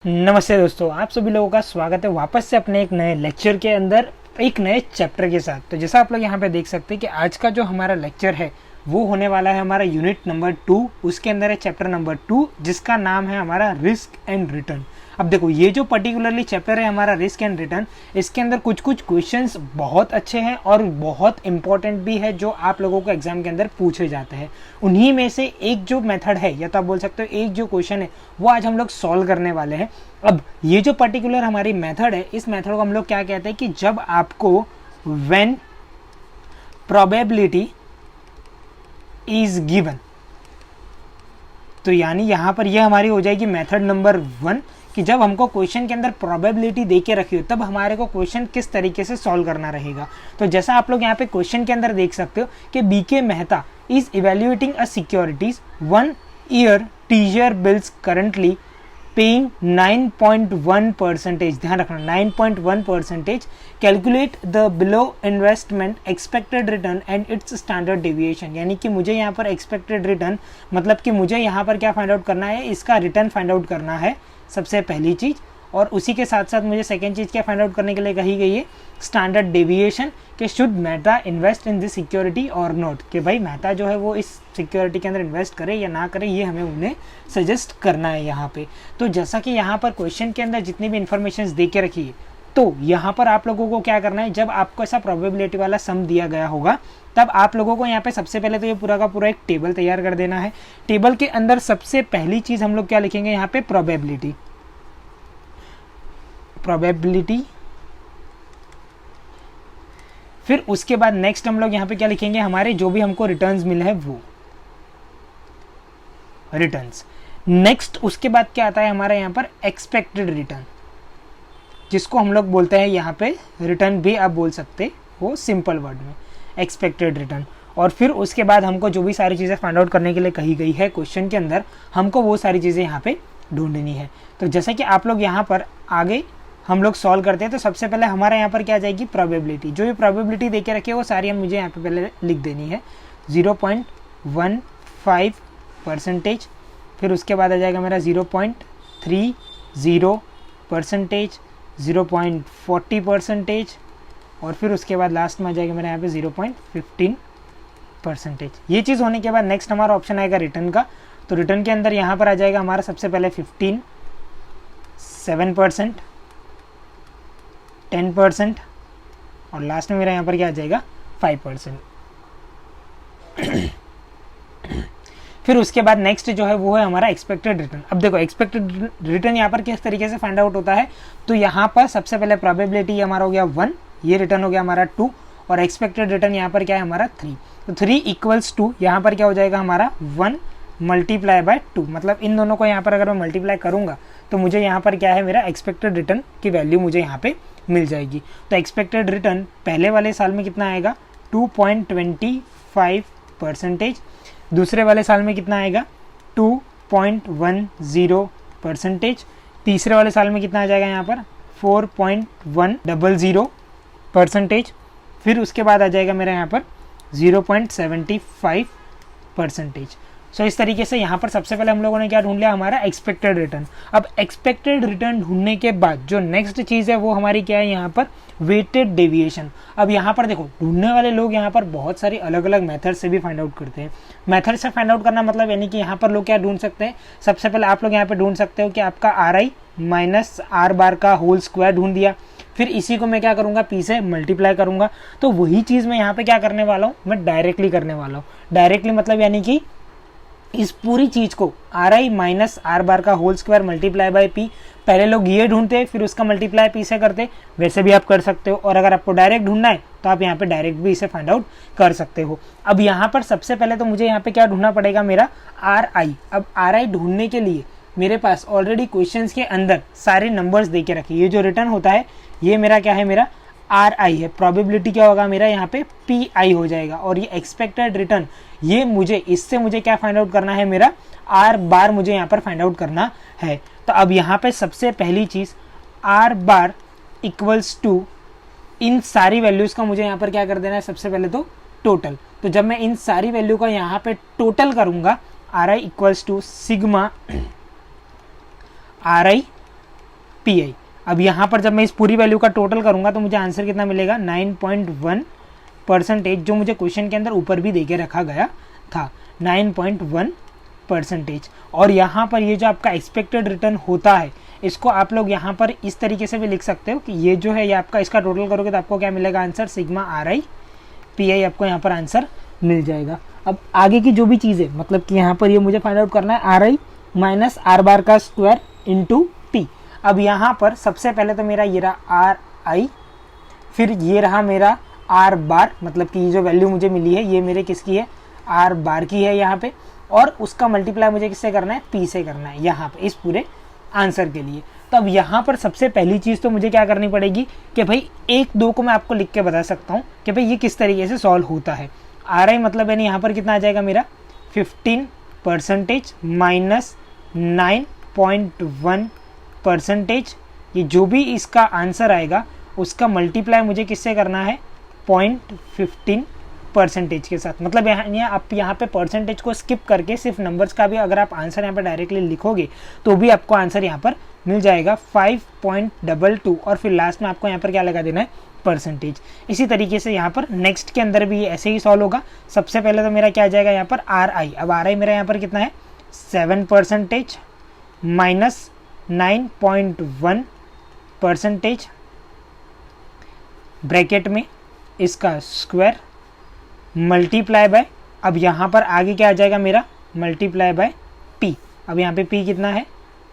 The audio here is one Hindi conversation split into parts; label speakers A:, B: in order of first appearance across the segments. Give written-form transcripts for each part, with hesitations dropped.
A: नमस्ते दोस्तों, आप सभी लोगों का स्वागत है वापस से अपने एक नए लेक्चर के अंदर एक नए चैप्टर के साथ। तो जैसा आप लोग यहाँ पे देख सकते हैं कि आज का जो हमारा लेक्चर है वो होने वाला है हमारा यूनिट नंबर 2। उसके अंदर है चैप्टर नंबर 2 जिसका नाम है हमारा रिस्क एंड रिटर्न। अब देखो, ये जो पर्टिकुलरली चैप्टर है हमारा रिस्क एंड रिटर्न, इसके अंदर कुछ कुछ क्वेश्चंस बहुत अच्छे हैं और बहुत इंपॉर्टेंट भी है जो आप लोगों को एग्जाम के अंदर पूछे जाते हैं। उन्हीं में से एक जो मेथड है या तो आप बोल सकते हो एक जो क्वेश्चन है वो आज हम लोग सॉल्व करने वाले हैं। अब ये जो पर्टिकुलर हमारी मेथड है, इस मेथड को हम लोग क्या कहते हैं कि जब आपको व्हेन प्रोबेबिलिटी इज गिवन, तो यानी यहां पर यह हमारी हो जाएगी मेथड नंबर 1 कि जब हमको क्वेश्चन के अंदर प्रोबेबिलिटी दे के रखी हो तब हमारे को क्वेश्चन किस तरीके से सॉल्व करना रहेगा। तो जैसा आप लोग यहाँ पे क्वेश्चन के अंदर देख सकते हो कि B K Mehta is evaluating a securities 1 year treasury bills currently paying 9.1%। ध्यान रखना 9.1%। Calculate the below investment expected return and its standard deviation. यानी कि मुझे यहाँ पर एक्सपेक्टेड रिटर्न मतलब कि मुझे यहाँ पर क्या फाइंड आउट करना है, इसका रिटर्न फाइंड आउट करना है सबसे पहली चीज। और उसी के साथ साथ मुझे सेकेंड चीज क्या फाइंड आउट करने के लिए कही गई है, स्टैंडर्ड डेविएशन कि should Mehta invest in this security और नॉट, कि भाई मेहता जो है वो इस सिक्योरिटी के अंदर इन्वेस्ट करे या ना करे, ये हमें उन्हें सजेस्ट करना है यहाँ पे। तो जैसा कि यहाँ पर क्वेश्चन के अंदर जितनी भी इंफॉर्मेशन दे के रखी है, तो यहाँ पर आप लोगों को क्या करना है, जब आपको ऐसा प्रोबेबिलिटी वाला सम दिया गया होगा तब आप लोगों को यहाँ पे सबसे पहले तो ये पूरा का पूरा एक टेबल तैयार कर देना है। टेबल के अंदर सबसे पहली चीज हम लोग क्या लिखेंगे यहाँ पे, प्रोबेबिलिटी। फिर उसके बाद नेक्स्ट हम लोग यहाँ पे क्या लिखेंगे, हमारे जो भी हमको रिटर्न्स मिले हैं वो रिटर्न्स। नेक्स्ट उसके बाद क्या आता है हमारा यहाँ पर एक्सपेक्टेड रिटर्न, जिसको हम लोग बोलते हैं यहाँ पे रिटर्न भी आप बोल सकते हो सिंपल वर्ड में, एक्सपेक्टेड रिटर्न। और फिर उसके बाद हमको जो भी सारी चीज़ें फाइंड आउट करने के लिए कही गई है क्वेश्चन के अंदर, हमको वो सारी चीज़ें यहाँ पे ढूंढनी है। तो जैसे कि आप लोग यहाँ पर आगे हम लोग सॉल्व करते हैं, तो सबसे पहले हमारा यहाँ पर क्या आ जाएगी, प्रोबेबिलिटी। जो भी प्रोबेबिलिटी देके रखी है वो सारी हम मुझे यहाँ पे पहले लिख देनी है। 0.15%। फिर उसके बाद आ जाएगा मेरा 0.30%, 0.40%, और फिर उसके बाद लास्ट में आ जाएगा मेरा यहाँ पे 0.15%। ये चीज़ होने के बाद नेक्स्ट हमारा ऑप्शन आएगा रिटर्न का। तो रिटर्न के अंदर यहाँ पर आ जाएगा हमारा सबसे पहले 15, 7%, 10%, और लास्ट में मेरा यहाँ पर क्या आ जाएगा 5%। फिर उसके बाद नेक्स्ट जो है वो है हमारा एक्सपेक्टेड रिटर्न। अब देखो एक्सपेक्टेड रिटर्न यहाँ पर किस तरीके से फाइंड आउट होता है, तो यहाँ पर सबसे पहले प्रोबेबिलिटी हमारा हो गया 1, ये रिटर्न हो गया हमारा 2, और एक्सपेक्टेड रिटर्न यहाँ पर क्या है हमारा 3। तो 3 इक्वल्स टू यहाँ पर क्या हो जाएगा हमारा 1 मल्टीप्लाई बाय 2, मतलब इन दोनों को यहाँ पर अगर मैं मल्टीप्लाई करूंगा तो मुझे यहाँ पर क्या है, मेरा एक्सपेक्टेड रिटर्न की वैल्यू मुझे यहाँ पे मिल जाएगी। तो एक्सपेक्टेड रिटर्न पहले वाले साल में कितना आएगा, 2.25%। दूसरे वाले साल में कितना आएगा, 2.10%। तीसरे वाले साल में कितना आ जाएगा यहाँ पर 4.100%। फिर उसके बाद आ जाएगा मेरा यहाँ पर 0.75%। सो इस तरीके से यहाँ पर सबसे पहले हम लोगों ने क्या ढूंढ लिया, हमारा एक्सपेक्टेड रिटर्न। अब एक्सपेक्टेड रिटर्न ढूंढने के बाद जो नेक्स्ट चीज़ है वो हमारी क्या है यहाँ पर, वेटेड डेविएशन। अब यहाँ पर देखो, ढूंढने वाले लोग यहाँ पर बहुत सारी अलग अलग मेथड से भी फाइंड आउट करते हैं। मेथड से फाइंड आउट करना मतलब यानी कि यहाँ पर लोग क्या ढूंढ सकते हैं, सबसे पहले आप लोग यहाँ पे ढूंढ सकते हो कि आपका RI माइनस R बार का होल स्क्वायर ढूंढ दिया, फिर इसी को मैं क्या करूंगा, P से मल्टीप्लाई करूंगा। तो वही चीज़ मैं यहाँ पे क्या करने वाला हूँ, मैं डायरेक्टली करने वाला हूँ। डायरेक्टली मतलब यानी कि इस पूरी चीज को RI माइनस R बार का whole square multiply by P, पहले लोग ये ढूंढते फिर उसका मल्टीप्लाई P से करते, वैसे भी आप कर सकते हो। और अगर आपको डायरेक्ट ढूंढना है तो आप यहाँ पे डायरेक्ट भी इसे फाइंड आउट कर सकते हो। अब यहाँ पर सबसे पहले तो मुझे यहाँ पे क्या ढूंढना पड़ेगा, मेरा RI। अब RI ढूंढने के लिए मेरे पास ऑलरेडी क्वेश्चंस के अंदर सारे नंबर्स दे के रखे। ये जो रिटर्न होता है ये मेरा क्या है, मेरा RI है। प्रोबेबिलिटी क्या होगा मेरा यहाँ पे PI हो जाएगा। और ये एक्सपेक्टेड रिटर्न, ये मुझे इससे मुझे क्या फाइंड आउट करना है, मेरा R बार मुझे यहाँ पर फाइंड आउट करना है। तो अब यहाँ पे सबसे पहली चीज R बार इक्वल्स टू, इन सारी वैल्यूज का मुझे यहाँ पर क्या कर देना है, सबसे पहले तो टोटल। तो जब मैं इन सारी वैल्यू का यहाँ पे टोटल करूंगा, RI equals to sigma RI PI। अब यहाँ पर जब मैं इस पूरी वैल्यू का टोटल करूँगा तो मुझे आंसर कितना मिलेगा 9.1%, जो मुझे क्वेश्चन के अंदर ऊपर भी देके रखा गया था 9.1%। और यहाँ पर ये जो आपका एक्सपेक्टेड रिटर्न होता है इसको आप लोग यहाँ पर इस तरीके से भी लिख सकते हो कि ये जो है ये आपका इसका टोटल करोगे तो आपको क्या मिलेगा आंसर, सिग्मा RI PI आपको यहाँ पर आंसर मिल जाएगा। अब आगे की जो भी चीज़ है मतलब कि यहाँ पर ये मुझे फाइंड आउट करना है RI माइनस R बार का स्क्वायर इंटू P। अब यहाँ पर सबसे पहले तो मेरा ये रहा RI, फिर ये रहा मेरा R बार, मतलब कि ये जो वैल्यू मुझे मिली है ये मेरे किसकी है, R बार की है यहाँ पे, और उसका मल्टीप्लाई मुझे किससे करना है, P से करना है यहाँ पे इस पूरे आंसर के लिए। तो अब यहाँ पर सबसे पहली चीज़ तो मुझे क्या करनी पड़ेगी कि भाई 1-2 को मैं आपको लिख के बता सकता हूँ कि भाई ये किस तरीके से सॉल्व होता है। RI मतलब यानी यहाँ पर कितना आ जाएगा मेरा 15% माइनस 9.1%, ये जो भी इसका आंसर आएगा उसका मल्टीप्लाई मुझे किससे करना है 0.15% के साथ। मतलब आप यहाँ पे परसेंटेज को स्किप करके सिर्फ नंबर्स का भी अगर आप आंसर यहाँ पर डायरेक्टली लिखोगे तो भी आपको आंसर यहाँ पर मिल जाएगा 5.22, और फिर लास्ट में आपको यहाँ पर क्या लगा देना है, परसेंटेज। इसी तरीके से यहाँ पर नेक्स्ट के अंदर भी ऐसे ही सॉल्व होगा। सबसे पहले तो मेरा क्या आ जाएगा यहाँ पर RI। अब RI मेरा यहाँ पर कितना है 7% माइनस 9.1% ब्रैकेट में इसका स्क्वायर मल्टीप्लाई बाय, अब यहाँ पर आगे क्या आ जाएगा मेरा मल्टीप्लाई बाय P। अब यहाँ पे P कितना है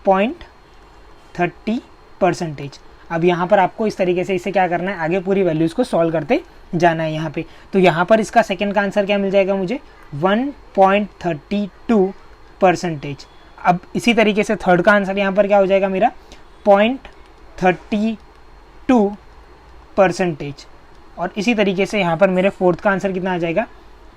A: 0.30%। अब यहाँ पर आपको इस तरीके से इसे क्या करना है, आगे पूरी वैल्यूज़ को सॉल्व करते जाना है यहाँ पे। तो यहाँ पर इसका सेकंड का आंसर क्या मिल जाएगा मुझे 1.32%। अब इसी तरीके से थर्ड का आंसर यहाँ पर क्या हो जाएगा मेरा 0.32%। और इसी तरीके से यहाँ पर मेरे फोर्थ का आंसर कितना आ जाएगा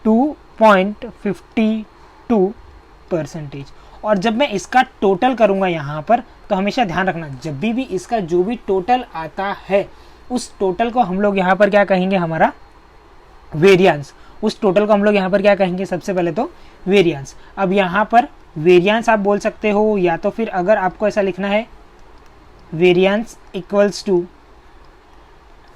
A: 2.52%। और जब मैं इसका टोटल करूँगा यहाँ पर तो हमेशा ध्यान रखना, जब भी इसका जो भी टोटल आता है उस टोटल को हम लोग यहाँ पर क्या कहेंगे, हमारा वेरिएंस। उस टोटल को हम लोग यहाँ पर क्या कहेंगे, सबसे पहले तो वेरिएंस। अब यहाँ पर वेरिएंस आप बोल सकते हो, या तो फिर अगर आपको ऐसा लिखना है वेरिएंस इक्वल्स टू,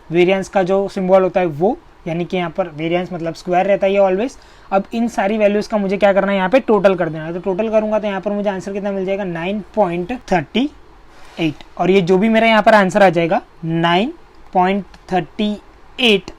A: वेरिएंस का जो सिंबल होता है वो, यानी कि यहाँ पर वेरिएंस मतलब स्क्वायर रहता है ये ऑलवेज। अब इन सारी वैल्यूज़ का मुझे क्या करना है, यहाँ पे टोटल कर देना है। तो टोटल करूँगा तो यहाँ पर मुझे आंसर कितना मिल जाएगा 9.38। और ये जो भी मेरा यहाँ पर आंसर आ जाएगा 9.38।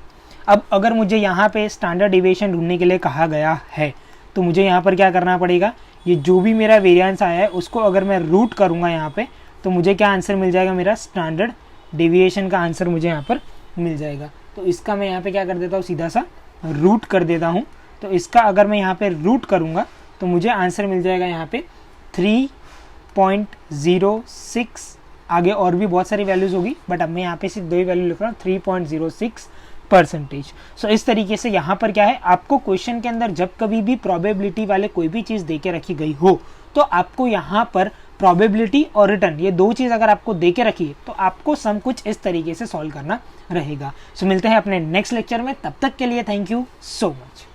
A: अब अगर मुझे यहाँ पे स्टैंडर्ड डिविएशन ढूंढने के लिए कहा गया है तो मुझे यहाँ पर क्या करना पड़ेगा, ये जो भी मेरा वेरिएंस आया है उसको अगर मैं रूट करूँगा यहाँ पे तो मुझे क्या आंसर मिल जाएगा, मेरा स्टैंडर्ड डिविएशन का आंसर मुझे यहाँ पर मिल जाएगा। तो इसका मैं यहाँ पे क्या कर देता हूँ, सीधा सा रूट कर देता हूँ। तो इसका अगर मैं यहाँ पे रूट करूँगा तो मुझे आंसर मिल जाएगा यहाँ पे 3.06। आगे और भी बहुत सारी वैल्यूज़ होगी बट अब मैं यहाँ पे सिर्फ 2 ही वैल्यू लिख रहा हूँ, 3.06%। सो इस तरीके से यहाँ पर क्या है, आपको क्वेश्चन के अंदर जब कभी भी प्रोबेबिलिटी वाले कोई भी चीज़ दे के रखी गई हो तो आपको यहाँ पर प्रोबेबिलिटी और रिटर्न, ये 2 चीज़ अगर आपको दे के रखी है तो आपको सम कुछ इस तरीके से सॉल्व करना रहेगा। सो मिलते हैं अपने नेक्स्ट लेक्चर में, तब तक के लिए थैंक यू सो मच।